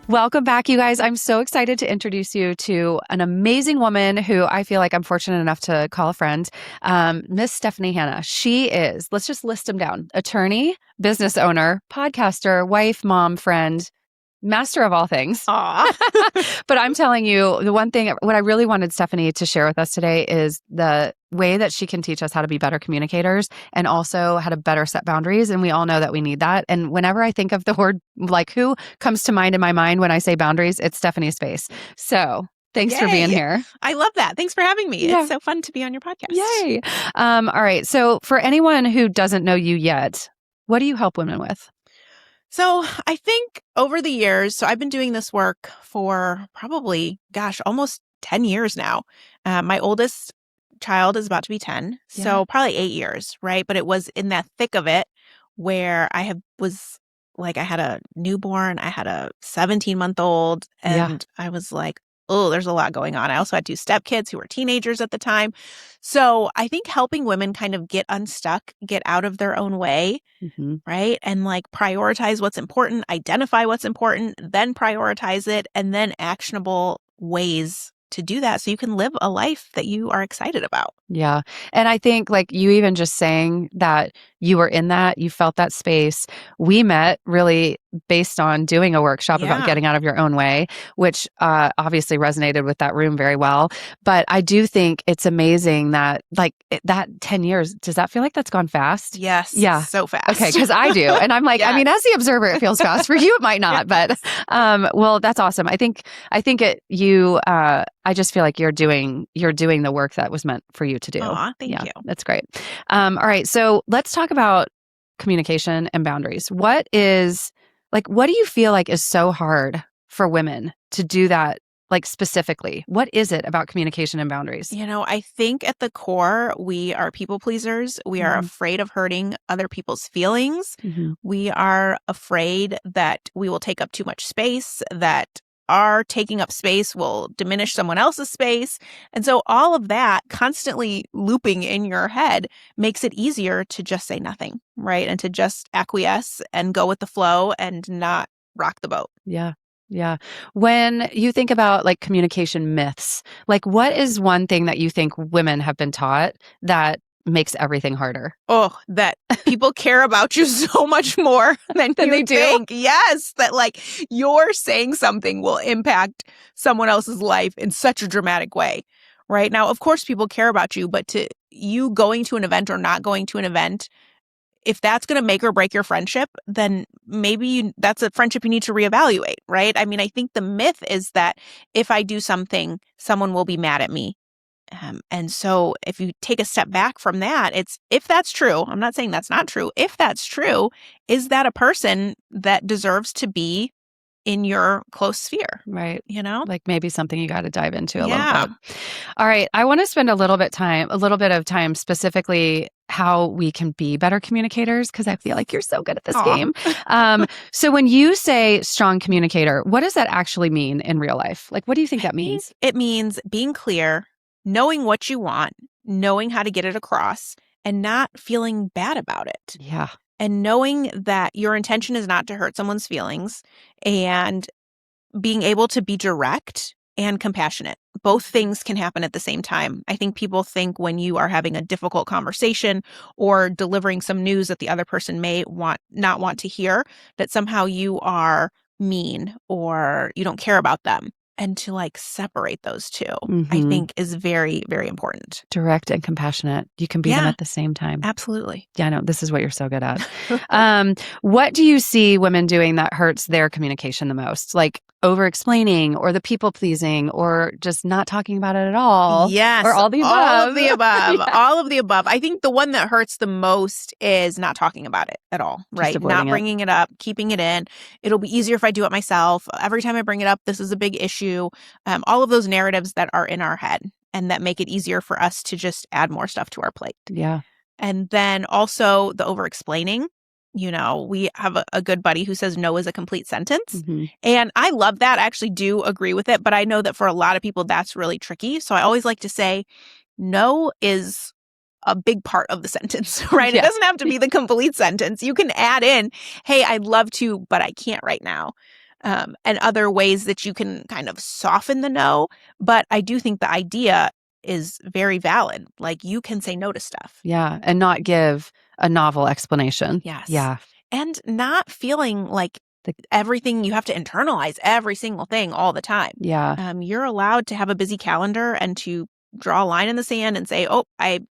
Welcome back, you guys. I'm so excited to introduce you to an amazing woman who I feel like I'm fortunate enough to call a friend, Miss Stephanie Hanna. She is, let's just list them down: attorney, business owner, podcaster, wife, mom, friend, master of all things. Aw. But I'm telling you, the one thing, what I really wanted Stephanie to share with us today is the way that she can teach us how to be better communicators and also how to better set boundaries. And we all know that we need that. And whenever I think of the word, like, who comes to mind in my mind when I say boundaries, it's Stephanie's face. So thanks for being Yay. here. I love that. Thanks for having me. Yeah. It's so fun to be on your podcast. Yay. All right. So for anyone who doesn't know you yet, what do you help women with? So I think over the years, so I've been doing this work for probably, almost 10 years now. My oldest child is about to be 10, so probably 8 years, right? But it was in that thick of it where I had a newborn, I had a 17-month-old, and I was like, oh, there's a lot going on. I also had 2 stepkids who were teenagers at the time. So I think helping women kind of get unstuck, get out of their own way, right? And like prioritize what's important, identify what's important, then prioritize it, and then actionable ways to do that so you can live a life that you are excited about. Yeah. And I think like you even just saying that you were in that, you felt that space. We met really based on doing a workshop about getting out of your own way, which obviously resonated with that room very well. But I do think it's amazing that that 10 years, does that feel like that's gone fast? Yes. Yeah. So fast. Okay. Because I do. And I'm like, I mean, as the observer, it feels fast. For you, it might not. But well, that's awesome. I think I just feel like you're doing the work that was meant for you to do. Aw, thank you. That's great. All right. So let's talk about communication and boundaries. What do you feel like is so hard for women to do that? Like specifically, what is it about communication and boundaries? I think at the core, we are people pleasers. We are afraid of hurting other people's feelings. We are afraid that we will take up too much space, that our taking up space will diminish someone else's space. And so all of that constantly looping in your head makes it easier to just say nothing, right? And to just acquiesce and go with the flow and not rock the boat. Yeah. Yeah. When you think about like communication myths, like what is one thing that you think women have been taught that makes everything harder? Oh, that people care about you so much more than they you do? think. Yes, that like you're saying something will impact someone else's life in such a dramatic way. Right now, of course, people care about you, but to you going to an event or not going to an event, if that's going to make or break your friendship, then maybe that's a friendship you need to reevaluate, right? I mean, I think the myth is that if I do something, someone will be mad at me. And so if you take a step back from that, it's if that's true, I'm not saying that's not true. If that's true, is that a person that deserves to be in your close sphere? Right. Like maybe something you got to dive into a little bit. All right. I want to spend a little bit of time specifically how we can be better communicators, because I feel like you're so good at this game. So when you say strong communicator, what does that actually mean in real life? Like, what do you think that means? It means being clear, knowing what you want, knowing how to get it across, and not feeling bad about it. Yeah. And knowing that your intention is not to hurt someone's feelings, and being able to be direct and compassionate. Both things can happen at the same time. I think people think when you are having a difficult conversation or delivering some news that the other person may not want to hear, that somehow you are mean or you don't care about them. And to like separate those two, I think is very, very important. Direct and compassionate. You can be them at the same time. Absolutely. Yeah, I know. This is what you're so good at. What do you see women doing that hurts their communication the most? Like over-explaining or the people-pleasing or just not talking about it at all? Yes. Or all the above? All of the above. All of the above. I think the one that hurts the most is not talking about it at all, right? Not bringing it up, keeping it in. It'll be easier if I do it myself. Every time I bring it up, this is a big issue. All of those narratives that are in our head and that make it easier for us to just add more stuff to our plate. Yeah. And then also the over-explaining. We have a good buddy who says no is a complete sentence. And I love that. I actually do agree with it. But I know that for a lot of people, that's really tricky. So I always like to say no is a big part of the sentence, right? It doesn't have to be the complete sentence. You can add in, hey, I'd love to, but I can't right now. and other ways that you can kind of soften the no. But I do think the idea is very valid. Like, you can say no to stuff. Yeah. And not give a novel explanation. Yes. Yeah. And not feeling like everything you have to internalize every single thing all the time. Yeah. You're allowed to have a busy calendar and to draw a line in the sand and say, oh,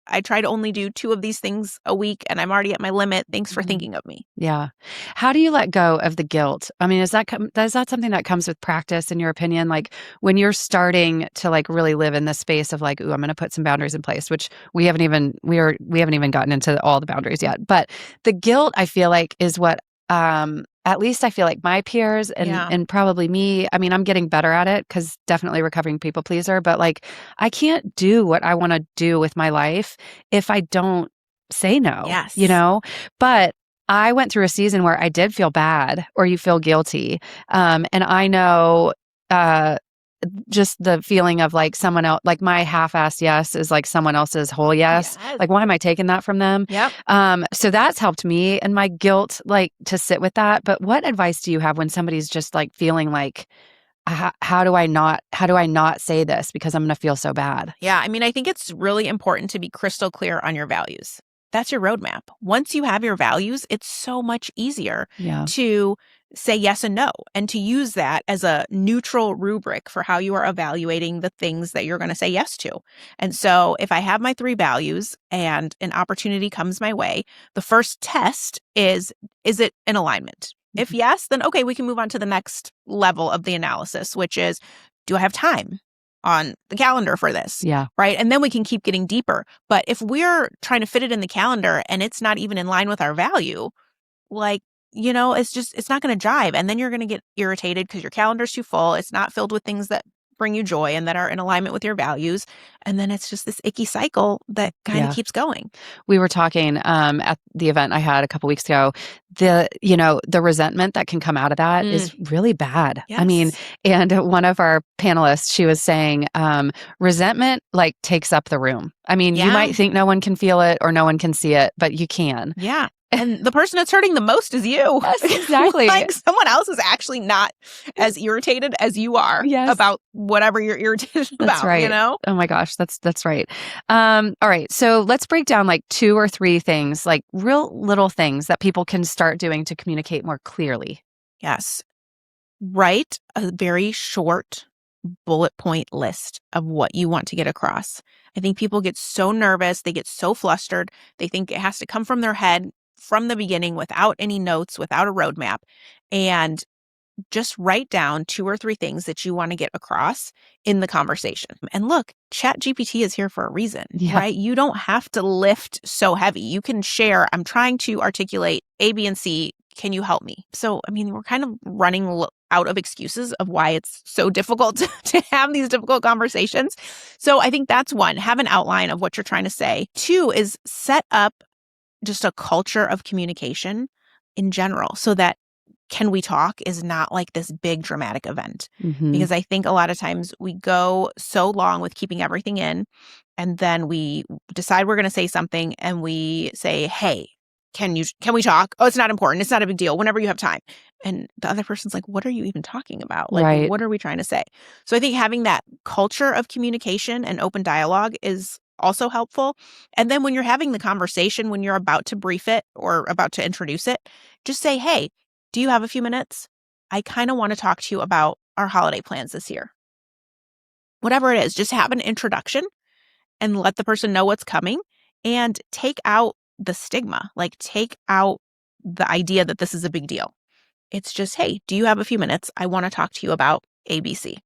I try to only do 2 of these things a week and I'm already at my limit. Thanks for thinking of me. Yeah. How do you let go of the guilt? I mean, is that something that comes with practice, in your opinion? Like, when you're starting to like really live in the space of like, ooh, I'm going to put some boundaries in place, which we haven't even gotten into all the boundaries yet. But the guilt, I feel like, is what at least I feel like my peers and probably me, I mean, I'm getting better at it because definitely recovering people pleaser, but like, I can't do what I want to do with my life if I don't say no. Yes. But I went through a season where I did feel bad, or you feel guilty. And I know, just the feeling of like someone else, like my half-assed yes is like someone else's whole yes. Like, why am I taking that from them? Yep. So that's helped me and my guilt, like, to sit with that. But what advice do you have when somebody's just like feeling like, how do I not say this because I'm going to feel so bad? Yeah. I mean, I think it's really important to be crystal clear on your values. That's your roadmap. Once you have your values, it's so much easier to say yes and no, and to use that as a neutral rubric for how you are evaluating the things that you're going to say yes to. And so if I have my 3 values and an opportunity comes my way, the first test is it in alignment? If yes, then okay, we can move on to the next level of the analysis, which is, do I have time on the calendar for this? Yeah. Right. And then we can keep getting deeper. But if we're trying to fit it in the calendar and it's not even in line with our value, like, it's not going to jive. And then you're going to get irritated because your calendar's too full. It's not filled with things that bring you joy and that are in alignment with your values. And then it's just this icky cycle that kind of keeps going. We were talking at the event I had a couple weeks ago. The resentment that can come out of that is really bad. Yes. I mean, and one of our panelists, she was saying, resentment like takes up the room. I mean, you might think no one can feel it or no one can see it, but you can. Yeah. And the person that's hurting the most is you. Yes, exactly. Like, someone else is actually not as irritated as you are about whatever you're irritated about. That's right. Oh my gosh, that's right. All right. So let's break down like 2 or 3 things, like real little things that people can start doing to communicate more clearly. Yes. Write a very short bullet point list of what you want to get across. I think people get so nervous. They get so flustered. They think it has to come from their head from the beginning without any notes, without a roadmap. And just write down 2 or 3 things that you want to get across in the conversation. And look, ChatGPT is here for a reason, right? You don't have to lift so heavy. You can share, I'm trying to articulate A, B, and C. Can you help me? So, I mean, we're kind of running out of excuses of why it's so difficult to have these difficult conversations. So I think that's one, have an outline of what you're trying to say. 2 is set up just a culture of communication in general so that can we talk is not like this big dramatic event. Because I think a lot of times we go so long with keeping everything in, and then we decide we're going to say something and we say, hey, can we talk? Oh, it's not important. It's not a big deal. Whenever you have time. And the other person's like, what are you even talking about? Like, what are we trying to say? So I think having that culture of communication and open dialogue is also helpful. And then when you're having the conversation, when you're about to brief it or about to introduce it, just say, hey, do you have a few minutes? I kind of want to talk to you about our holiday plans this year. Whatever it is, just have an introduction and let the person know what's coming, and take out the stigma, like take out the idea that this is a big deal. It's just, hey, do you have a few minutes? I want to talk to you about ABC.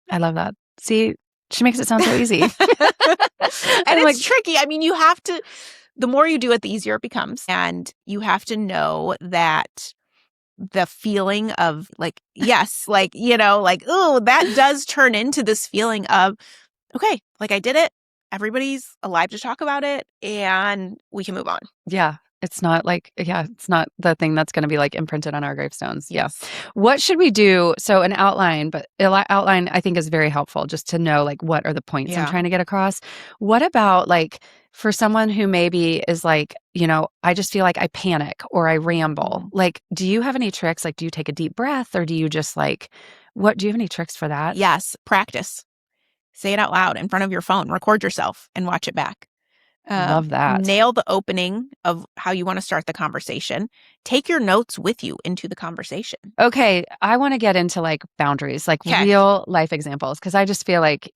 I love that. See, she makes it sound so easy. And it's tricky. I mean, you have to, the more you do it, the easier it becomes. And you have to know that the feeling of like, yes, like, oh, that does turn into this feeling of, okay, like I did it. Everybody's alive to talk about it and we can move on. Yeah. It's not like, it's not the thing that's going to be like imprinted on our gravestones. Yes. Yeah. What should we do? So an outline, but outline I think is very helpful just to know like what are the points I'm trying to get across. What about like For someone who maybe is like, I just feel like I panic or I ramble, like, do you have any tricks? Like, do you take a deep breath or do you just like, what do you have any tricks for that? Yes, practice. Say it out loud in front of your phone, record yourself and watch it back. Love that. Nail the opening of how you want to start the conversation. Take your notes with you into the conversation. Okay, I want to get into like boundaries, like Okay. real life examples, because I just feel like,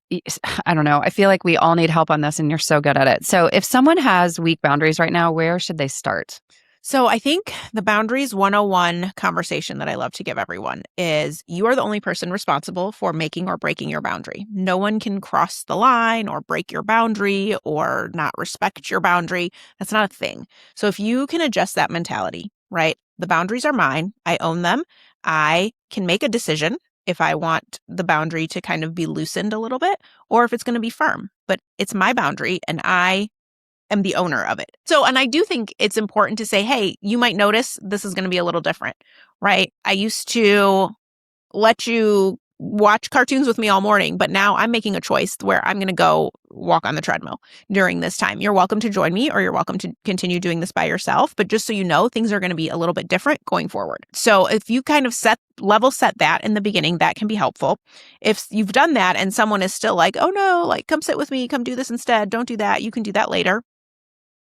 I don't know, I feel like we all need help on this and you're so good at it. So if someone has weak boundaries right now, where should they start? So I think the boundaries 101 conversation that I love to give everyone is you are the only person responsible for making or breaking your boundary. No one can cross the line or break your boundary or not respect your boundary. That's not a thing. So if you can adjust that mentality, right? The boundaries are mine. I own them. I can make a decision if I want the boundary to kind of be loosened a little bit or if it's going to be firm. But it's my boundary and I am the owner of it. So, and I do think it's important to say, hey, you might notice this is going to be a little different, right? I used to let you watch cartoons with me all morning, but now I'm making a choice where I'm going to go walk on the treadmill during this time. You're welcome to join me or you're welcome to continue doing this by yourself. But just so you know, things are going to be a little bit different going forward. So if you kind of level set that in the beginning, that can be helpful. If you've done that and someone is still like, oh no, like come sit with me, come do this instead. Don't do that. You can do that later.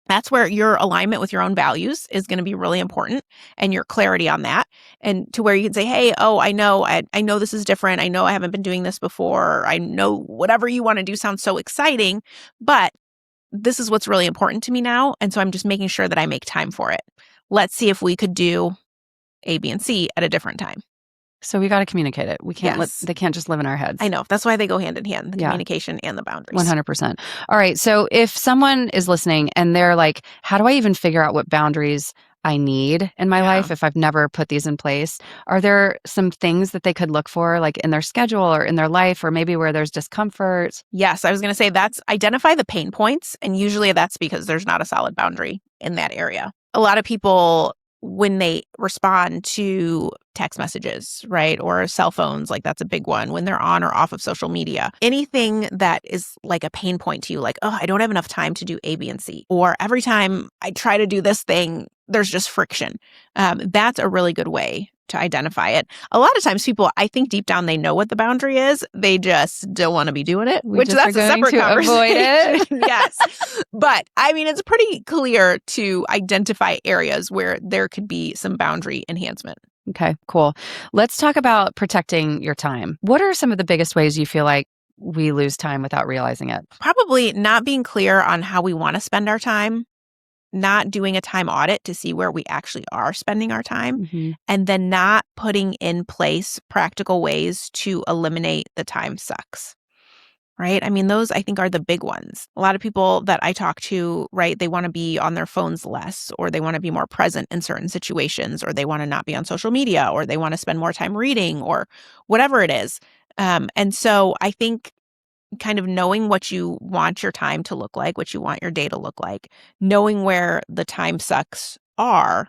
That's where your alignment with your own values is going to be really important and your clarity on that. And to where you can say, hey, I know this is different. I know I haven't been doing this before. I know whatever you want to do sounds so exciting, but this is what's really important to me now. And so I'm just making sure that I make time for it. Let's see if we could do A, B, and C at a different time. So we got to communicate it. We can't they can't just live in our heads. I know. That's why they go hand in hand, the communication and the boundaries. 100%. All right. So if someone is listening and they're like, how do I even figure out what boundaries I need in my life if I've never put these in place? Are there some things that they could look for, like in their schedule or in their life, or maybe where there's discomfort? Yes, I was going to say that's identify the pain points. And usually that's because there's not a solid boundary in that area. A lot of people, when they respond to text messages, right, or cell phones, like that's a big one, when they're on or off of social media, anything that is like a pain point to you, like, oh, I don't have enough time to do A, B, and C, or every time I try to do this thing, there's just friction. That's a really good way to identify it. A lot of times people, I think deep down, they know what the boundary is. They just don't want to be doing it, which that's a separate conversation. Avoid it. Yes. But I mean, it's pretty clear to identify areas where there could be some boundary enhancement. Okay, cool. Let's talk about protecting your time. What are some of the biggest ways you feel like we lose time without realizing it? Probably not being clear on how we want to spend our time, not doing a time audit to see where we actually are spending our time, and then not putting in place practical ways to eliminate the time sucks. Right? I mean, those I think are the big ones. A lot of people that I talk to, right, they want to be on their phones less, or they want to be more present in certain situations, or they want to not be on social media, or they want to spend more time reading, or whatever it is. And so I think kind of knowing what you want your time to look like, what you want your day to look like, knowing where the time sucks are,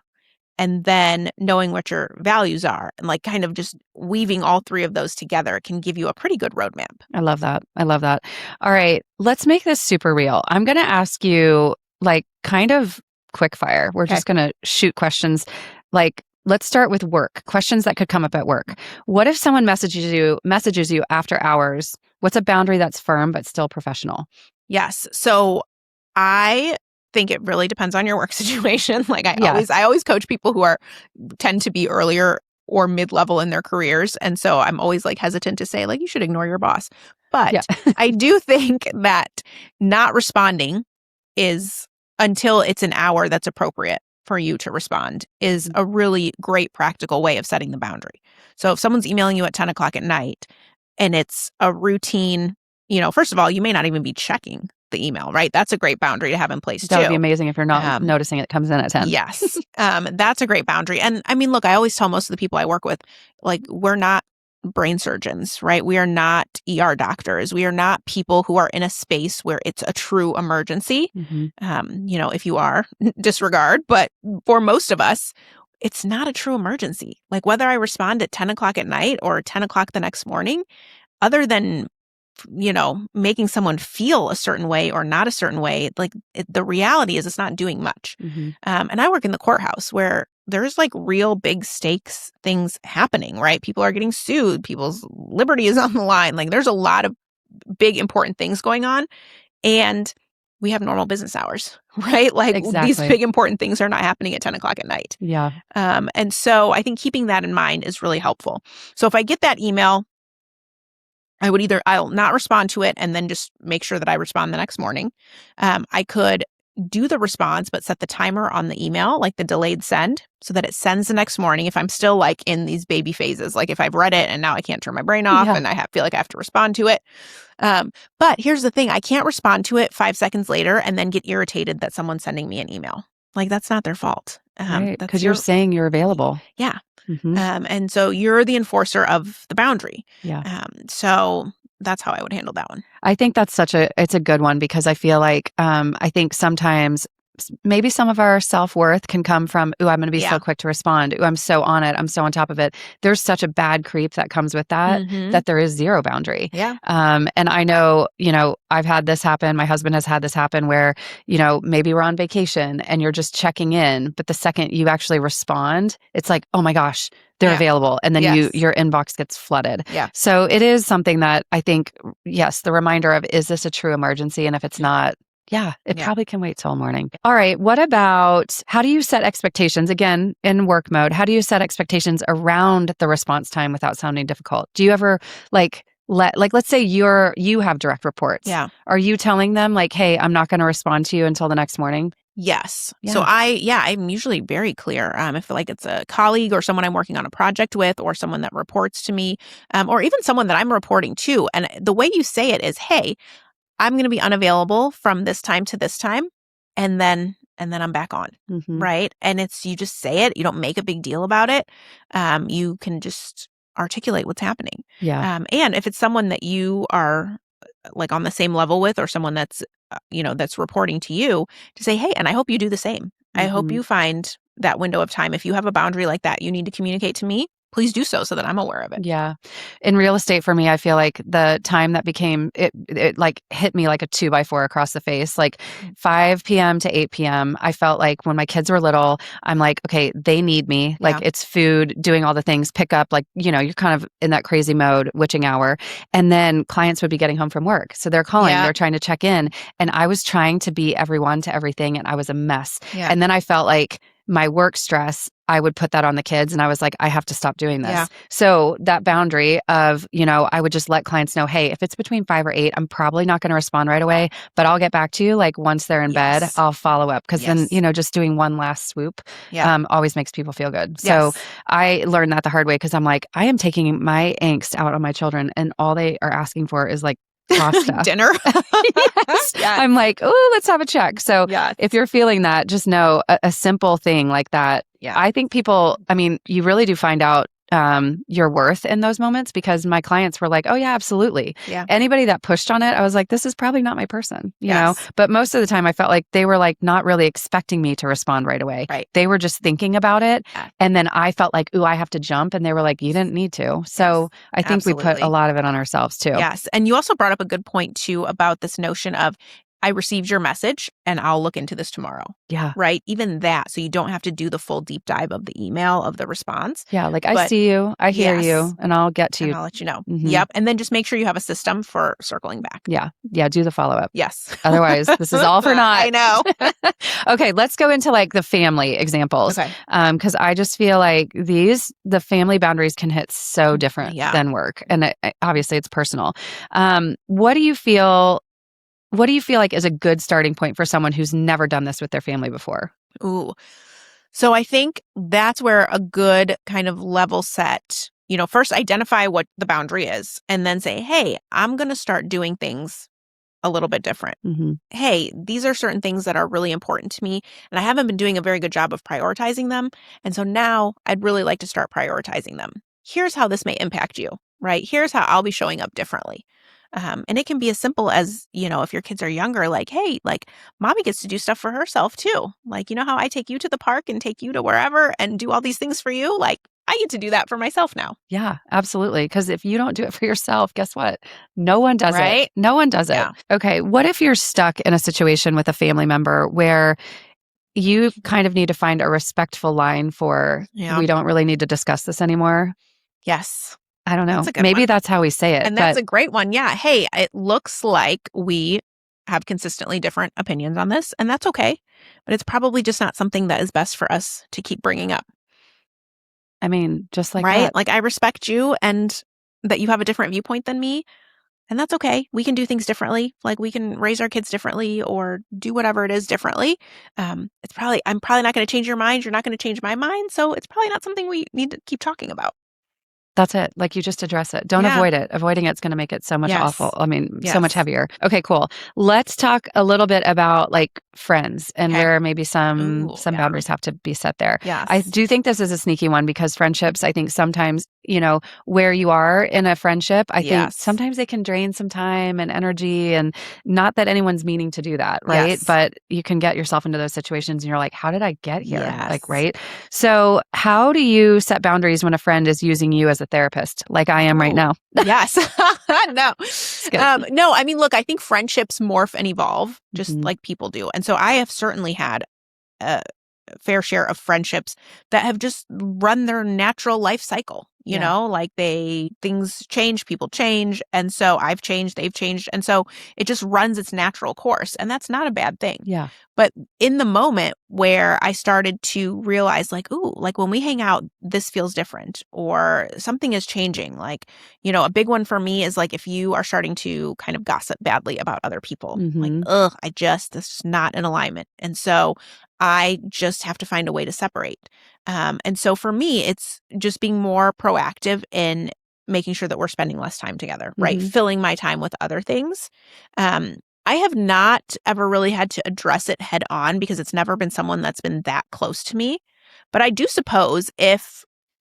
and then knowing what your values are and like kind of just weaving all three of those together can give you a pretty good roadmap. I love that. I love that. All right, let's make this super real. I'm going to ask you like kind of quick fire. We're just going to shoot questions. Like, let's start with work. Questions that could come up at work. What if someone messages you after hours? What's a boundary that's firm but still professional? Yes. So I think it really depends on your work situation. Like I always coach people who tend to be earlier or mid-level in their careers. And so I'm always like hesitant to say like, you should ignore your boss. But I do think that not responding is until it's an hour that's appropriate for you to respond is a really great practical way of setting the boundary. So if someone's emailing you at 10 o'clock at night and it's a routine, first of all, you may not even be checking the email, right? That's a great boundary to have in place too. That would be amazing if you're not noticing it comes in at 10. Yes. That's a great boundary. And I mean, look, I always tell most of the people I work with, like, we're not brain surgeons, right? We are not ER doctors. We are not people who are in a space where it's a true emergency. If you are, disregard. But for most of us, it's not a true emergency. Like whether I respond at 10 o'clock at night or 10 o'clock the next morning, other than making someone feel a certain way or not a certain way, like the reality is it's not doing much. And I work in the courthouse where there's like real big stakes things happening, right? People are getting sued. People's liberty is on the line. Like there's a lot of big, important things going on. And we have normal business hours, right? Like these big, important things are not happening at 10 o'clock at night. Yeah. And so I think keeping that in mind is really helpful. So if I get that email, I'll not respond to it and then just make sure that I respond the next morning. I could do the response, but set the timer on the email, like the delayed send, so that it sends the next morning if I'm still like in these baby phases, like if I've read it and now I can't turn my brain off and I feel like I have to respond to it. But here's the thing, I can't respond to it 5 seconds later and then get irritated that someone's sending me an email. Like that's not their fault. Right, because you're saying you're available. Yeah. And so you're the enforcer of the boundary. Yeah. So that's how I would handle that one. I think that's it's a good one because I feel like I think sometimes maybe some of our self-worth can come from, ooh, I'm going to be so quick to respond. Ooh, I'm so on it. I'm so on top of it. There's such a bad creep that comes with that, that there is zero boundary. Yeah. And I know, I've had this happen. My husband has had this happen where, maybe we're on vacation and you're just checking in, but the second you actually respond, it's like, oh my gosh, they're available. And then your inbox gets flooded. Yeah. So it is something that I think, yes, the reminder of, is this a true emergency? And if it's not, it probably can wait till morning. All right. What about, how do you set expectations? Again, in work mode, how do you set expectations around the response time without sounding difficult? Do you ever let's say you have direct reports. Yeah. Are you telling them like, hey, I'm not going to respond to you until the next morning? Yes. Yeah. So I'm usually very clear. If like it's a colleague or someone I'm working on a project with or someone that reports to me, or even someone that I'm reporting to. And the way you say it is, hey, I'm going to be unavailable from this time to this time. And then I'm back on. Right. And you just say it. You don't make a big deal about it. You can just articulate what's happening. Yeah. And if it's someone that you are like on the same level with, or someone that's, that's reporting to you, to say, hey, and I hope you do the same. I hope you find that window of time. If you have a boundary like that, you need to communicate to me. Please do so that I'm aware of it. Yeah. In real estate, for me, I feel like the time that became, it like hit me like a 2x4 across the face, like 5 p.m. to 8 p.m. I felt like when my kids were little, I'm like, okay, they need me. Like it's food, doing all the things, pick up, like, you're kind of in that crazy mode, witching hour. And then clients would be getting home from work. So they're calling, they're trying to check in. And I was trying to be everyone to everything. And I was a mess. Yeah. And then I felt like my work stress, I would put that on the kids and I was like, I have to stop doing this. Yeah. So that boundary of, I would just let clients know, hey, if it's between 5 or 8, I'm probably not going to respond right away, but I'll get back to you. Like once they're in bed, I'll follow up. Cause then, just doing one last swoop always makes people feel good. So I learned that the hard way because I'm like, I am taking my angst out on my children and all they are asking for is like pasta. Dinner. Yes. I'm like, oh, let's have a check. So if you're feeling that, just know a simple thing like that. Yeah. I think people, you really do find out your worth in those moments because my clients were like, oh yeah, absolutely. Yeah. Anybody that pushed on it, I was like, this is probably not my person, you know? But most of the time I felt like they were like not really expecting me to respond right away. Right. They were just thinking about it. Yeah. And then I felt like, ooh, I have to jump. And they were like, you didn't need to. So I think we put a lot of it on ourselves too. Yes. And you also brought up a good point too about this notion of, I received your message and I'll look into this tomorrow. Yeah. Right? Even that. So you don't have to do the full deep dive of the email, of the response. Yeah. Like I see you, I hear you, and I'll get to you. And I'll let you know. Yep. And then just make sure you have a system for circling back. Yeah. Yeah. Do the follow-up. Yes. Otherwise, this is all for naught. I know. Okay. Let's go into like the family examples. Okay. Because I just feel like the family boundaries can hit so different than work. And obviously it's personal. What do you feel like is a good starting point for someone who's never done this with their family before? Ooh. So I think that's where a good kind of level set, first identify what the boundary is and then say, hey, I'm going to start doing things a little bit different. Hey, these are certain things that are really important to me and I haven't been doing a very good job of prioritizing them. And so now I'd really like to start prioritizing them. Here's how this may impact you, right? Here's how I'll be showing up differently. And it can be as simple as, if your kids are younger, like, hey, like mommy gets to do stuff for herself too. Like, how I take you to the park and take you to wherever and do all these things for you? Like, I get to do that for myself now. Yeah, absolutely. Because if you don't do it for yourself, guess what? No one does it. Right? No one does it. Yeah. Okay. What if you're stuck in a situation with a family member where you kind of need to find a respectful line for, Yeah. we don't really need to discuss this anymore? Yes. I don't know. That's a good Maybe one. that's how we say it. And that's a great one. Yeah. Hey, it looks like we have consistently different opinions on this, and that's okay. But it's probably just not something that is best for us to keep bringing up. I mean, just like right? that. Like I respect you and that you have a different viewpoint than me. And that's okay. We can do things differently. Like we can raise our kids differently or do whatever it is differently. I'm probably not going to change your mind. You're not going to change my mind. So it's probably not something we need to keep talking about. That's it. Like you just address it. Don't avoid it. Avoiding it's going to make it so much awful. I mean, so much heavier. Okay, cool. Let's talk a little bit about like friends and where maybe some boundaries have to be set there. Yes. I do think this is a sneaky one because friendships, I think sometimes, where you are in a friendship, I think sometimes they can drain some time and energy, and not that anyone's meaning to do that, right? Yes. But you can get yourself into those situations and you're like, how did I get here? Yes. Like, right? So how do you set boundaries when a friend is using you as a therapist, like I am right now? Yes. No. No, I mean, look, I think friendships morph and evolve just like people do. And so I have certainly had a fair share of friendships that have just run their natural life cycle. You know, like things change, people change. And so I've changed, they've changed. And so it just runs its natural course. And that's not a bad thing. Yeah. But in the moment where I started to realize like, ooh, like when we hang out, this feels different or something is changing. Like, a big one for me is like if you are starting to kind of gossip badly about other people, like, this is not in alignment. And so I just have to find a way to separate. And so for me, it's just being more proactive in making sure that we're spending less time together, right? Filling my time with other things. I have not ever really had to address it head on because it's never been someone that's been that close to me. But I do suppose if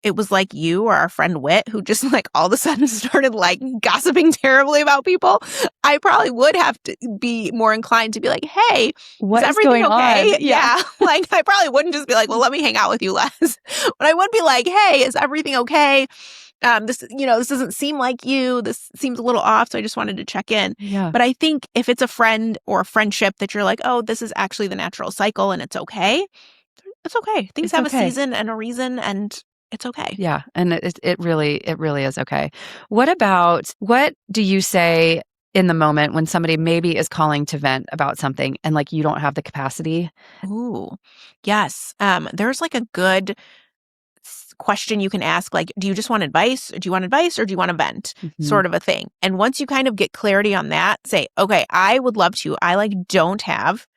it was like you or our friend Whit who just like all of a sudden started like gossiping terribly about people, I probably would have to be more inclined to be like, hey, what is everything going okay? on? Yeah. Like I probably wouldn't just be like, well, let me hang out with you less. But I would be like, hey, is everything okay? This doesn't seem like you. This seems a little off. So I just wanted to check in. Yeah. But I think if it's a friend or a friendship that you're like, oh, this is actually the natural cycle and it's okay. It's okay. Things have a season and a reason and it's okay. Yeah. And it really is okay. What do you say in the moment when somebody maybe is calling to vent about something and like you don't have the capacity? Ooh, yes. There's like a good question you can ask, like, do you just want advice? Do you want advice or do you want to vent? Sort of a thing. And once you kind of get clarity on that, say, okay, I would love to. I like don't have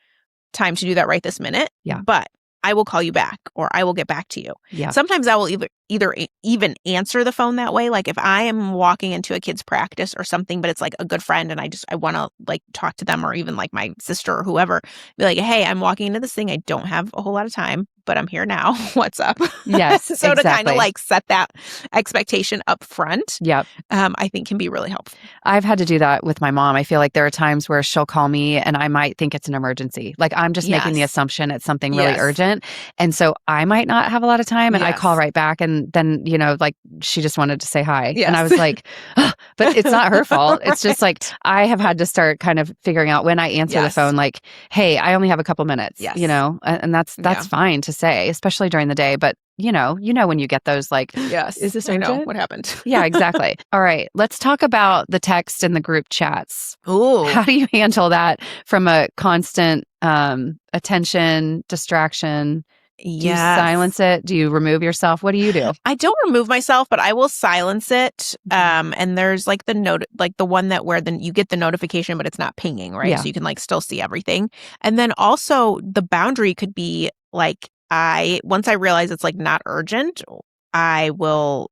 time to do that right this minute. Yeah. But I will call you back or I will get back to you. Yeah. Sometimes I will either even answer the phone that way. Like if I am walking into a kid's practice or something, but it's like a good friend and I want to like talk to them or even like my sister or whoever, be like, hey, I'm walking into this thing. I don't have a whole lot of time, but I'm here now. What's up? Yes. So to kind of like set that expectation up front, yep. I think can be really helpful. I've had to do that with my mom. I feel like there are times where she'll call me and I might think it's an emergency. Like I'm just making the assumption it's something really urgent. And so I might not have a lot of time and I call right back and then, like she just wanted to say hi. Yes. And I was like, oh, but it's not her fault. It's just like I have had to start kind of figuring out when I answer the phone, like, hey, I only have a couple minutes, and that's fine to say, especially during the day. But you know when you get those like, is this urgent? I know. What happened? Yeah, exactly. All right, let's talk about the text and the group chats. Ooh. How do you handle that from a constant attention, distraction? Do you silence it? Do you remove yourself? What do you do? I don't remove myself, but I will silence it. And there's like the note, like the one that where then you get the notification, but it's not pinging, right? Yeah. So you can like still see everything. And then also the boundary could be like, once I realize it's like not urgent, I will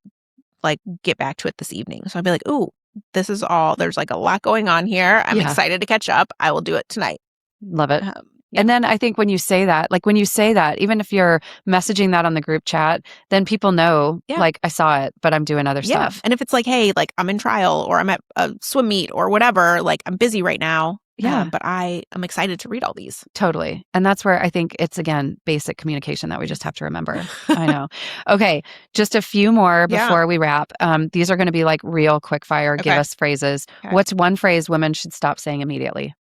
like get back to it this evening. So I'd be like, ooh, there's like a lot going on here. I'm excited to catch up. I will do it tonight. Love it. And then I think when you say that, even if you're messaging that on the group chat, then people know, like, I saw it, but I'm doing other stuff. And if it's like, hey, like I'm in trial or I'm at a swim meet or whatever, like I'm busy right now, Yeah. But I am excited to read all these. Totally. And that's where I think it's, again, basic communication that we just have to remember. I know. Okay. Just a few more before we wrap. These are going to be like real quick fire. Give us phrases. Okay. What's one phrase women should stop saying immediately?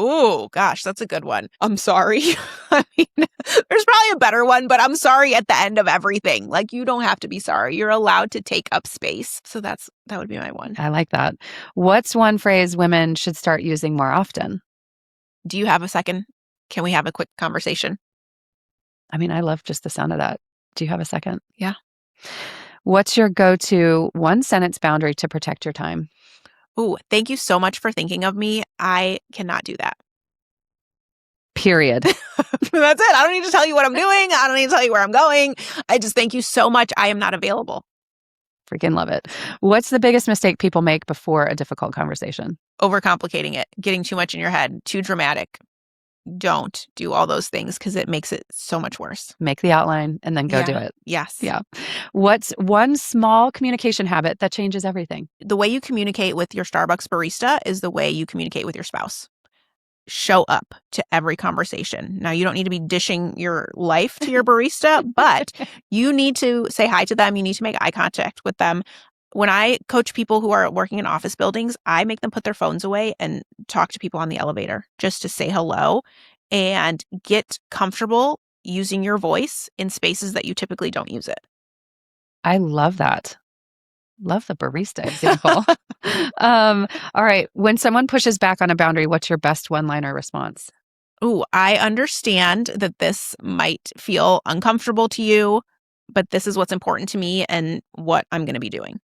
Oh, gosh, that's a good one. I'm sorry. I mean, there's probably a better one, but I'm sorry at the end of everything. Like, you don't have to be sorry. You're allowed to take up space. So that would be my one. I like that. What's one phrase women should start using more often? Do you have a second? Can we have a quick conversation? I mean, I love just the sound of that. Do you have a second? Yeah. What's your go-to one sentence boundary to protect your time? Oh, thank you so much for thinking of me. I cannot do that. Period. That's it. I don't need to tell you what I'm doing. I don't need to tell you where I'm going. I just thank you so much. I am not available. Freaking love it. What's the biggest mistake people make before a difficult conversation? Overcomplicating it, getting too much in your head, too dramatic. Don't do all those things because it makes it so much worse. Make the outline and then go do it. Yes. Yeah. What's one small communication habit that changes everything? The way you communicate with your Starbucks barista is the way you communicate with your spouse. Show up to every conversation. Now, you don't need to be dishing your life to your barista, but you need to say hi to them. You need to make eye contact with them. When I coach people who are working in office buildings, I make them put their phones away and talk to people on the elevator just to say hello and get comfortable using your voice in spaces that you typically don't use it. I love that. Love the barista example. All right. When someone pushes back on a boundary, what's your best one-liner response? Oh, I understand that this might feel uncomfortable to you, but this is what's important to me and what I'm going to be doing.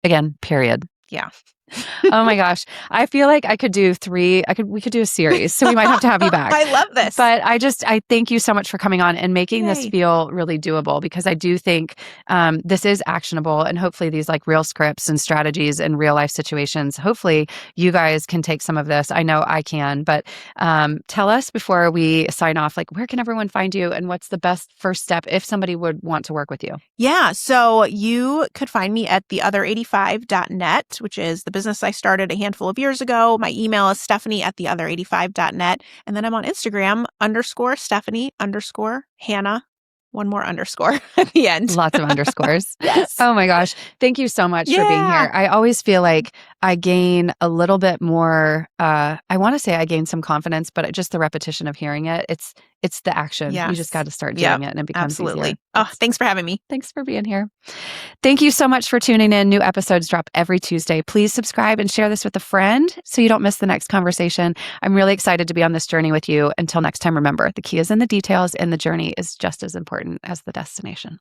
Again, period. Yeah. Oh my gosh. I feel like I could do we could do a series. So we might have to have you back. I love this. But I thank you so much for coming on and making this feel really doable, because I do think this is actionable, and hopefully these like real scripts and strategies and real life situations, hopefully you guys can take some of this. I know I can, but tell us before we sign off, like, where can everyone find you and what's the best first step if somebody would want to work with you? Yeah. So you could find me at theother85.net, which is the business I started a handful of years ago. My email is stephanie@theother85.net. And then I'm on Instagram, _Stephanie_Hanna. One more underscore at the end. Lots of underscores. Yes. Oh my gosh. Thank you so much for being here. I always feel like I gain a little bit more, I want to say I gain some confidence, but just the repetition of hearing it, it's the action. You just got to start doing it and it becomes easier. Oh, thanks for having me. Thanks for being here. Thank you so much for tuning in. New episodes drop every Tuesday. Please subscribe and share this with a friend so you don't miss the next conversation. I'm really excited to be on this journey with you. Until next time, remember, the key is in the details and the journey is just as important as the destination.